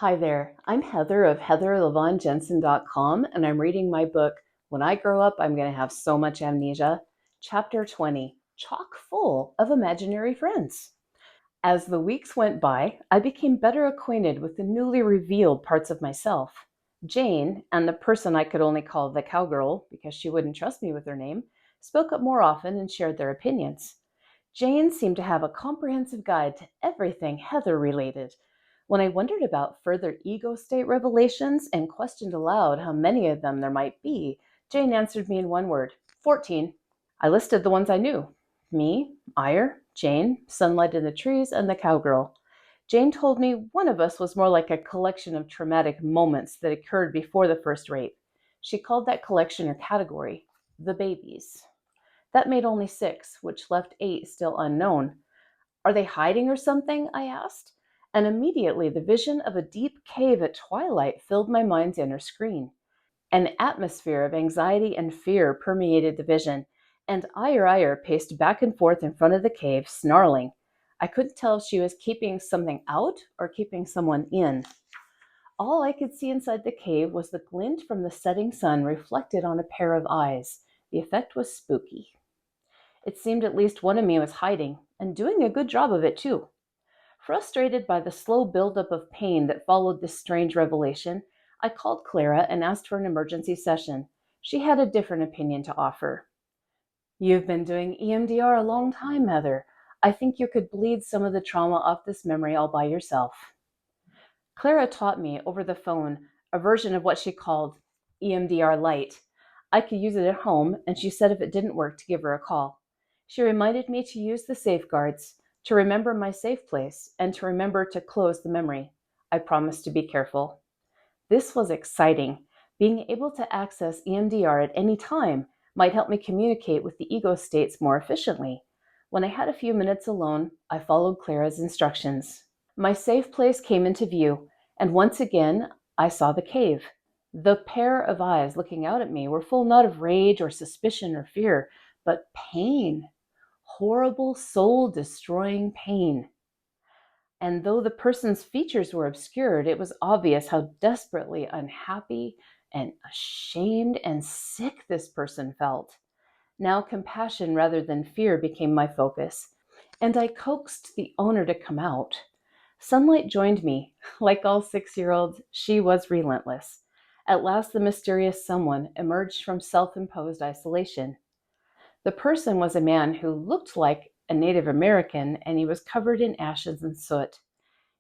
Hi there, I'm Heather of heatherlavonjensen.com, and I'm reading my book, When I Grow Up, I'm Going to Have So Much Amnesia, Chapter 20, Chock Full of Imaginary Friends. As the weeks went by, I became better acquainted with the newly revealed parts of myself. Jane, and the person I could only call the cowgirl because she wouldn't trust me with her name, spoke up more often and shared their opinions. Jane seemed to have a comprehensive guide to everything Heather related. When I wondered about further ego state revelations and questioned aloud how many of them there might be, Jane answered me in one word: 14. I listed the ones I knew: me, Ire, Jane, Sunlight in the Trees, and the cowgirl. Jane told me one of us was more like a collection of traumatic moments that occurred before the first rape. She called that collection or category the babies. That made only 6, which left 8 still unknown. Are they hiding or something? I asked. And immediately the vision of a deep cave at twilight filled my mind's inner screen. An atmosphere of anxiety and fear permeated the vision, and Ire paced back and forth in front of the cave, snarling. I couldn't tell if she was keeping something out or keeping someone in. All I could see inside the cave was the glint from the setting sun reflected on a pair of eyes. The effect was spooky. It seemed at least one of me was hiding, and doing a good job of it, too. Frustrated by the slow buildup of pain that followed this strange revelation, I called Clara and asked for an emergency session. She had a different opinion to offer. You've been doing EMDR a long time, Heather. I think you could bleed some of the trauma off this memory all by yourself. Clara taught me over the phone a version of what she called EMDR Lite. I could use it at home, and she said if it didn't work to give her a call. She reminded me to use the safeguards, to remember my safe place, and to remember to close the memory. I promised to be careful. This was exciting. Being able to access EMDR at any time might help me communicate with the ego states more efficiently. When I had a few minutes alone, I followed Clara's instructions. My safe place came into view, and once again I saw the cave. The pair of eyes looking out at me were full not of rage or suspicion or fear, but pain. Horrible, soul-destroying pain. And though the person's features were obscured, it was obvious how desperately unhappy and ashamed and sick this person felt. Now compassion rather than fear became my focus, and I coaxed the owner to come out. Sunlight joined me. Like all 6-year-olds, she was relentless. At last, the mysterious someone emerged from self-imposed isolation. The person was a man who looked like a Native American, and he was covered in ashes and soot.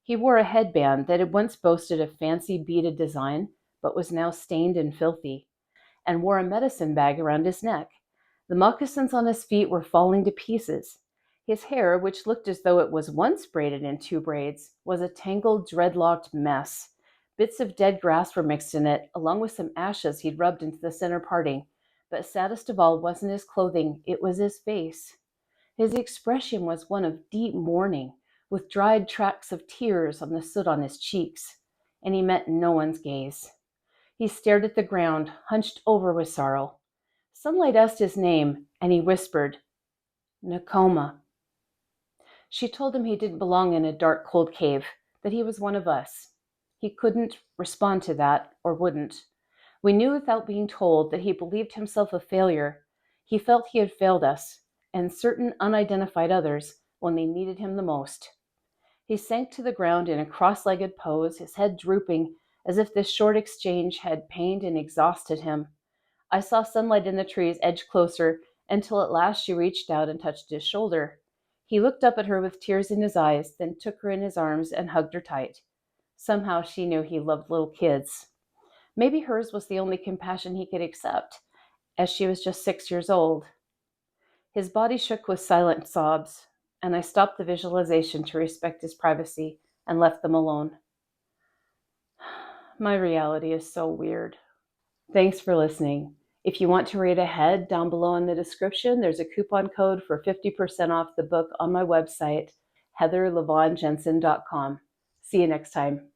He wore a headband that had once boasted a fancy beaded design, but was now stained and filthy, and wore a medicine bag around his neck. The moccasins on his feet were falling to pieces. His hair, which looked as though it was once braided in 2 braids, was a tangled, dreadlocked mess. Bits of dead grass were mixed in it, along with some ashes he'd rubbed into the center parting. But saddest of all wasn't his clothing, it was his face. His expression was one of deep mourning, with dried tracks of tears on the soot on his cheeks, and he met no one's gaze. He stared at the ground, hunched over with sorrow. Sunlight asked his name, and he whispered, Nakoma. She told him he didn't belong in a dark, cold cave, that he was one of us. He couldn't respond to that, or wouldn't. We knew without being told that he believed himself a failure. He felt he had failed us, and certain unidentified others, when they needed him the most. He sank to the ground in a cross-legged pose, his head drooping, as if this short exchange had pained and exhausted him. I saw Sunlight in the Trees edge closer, until at last she reached out and touched his shoulder. He looked up at her with tears in his eyes, then took her in his arms and hugged her tight. Somehow she knew he loved little kids. Maybe hers was the only compassion he could accept, as she was just 6 years old. His body shook with silent sobs, and I stopped the visualization to respect his privacy and left them alone. My reality is so weird. Thanks for listening. If you want to read ahead, down below in the description, there's a coupon code for 50% off the book on my website, heatherlavonjensen.com. See you next time.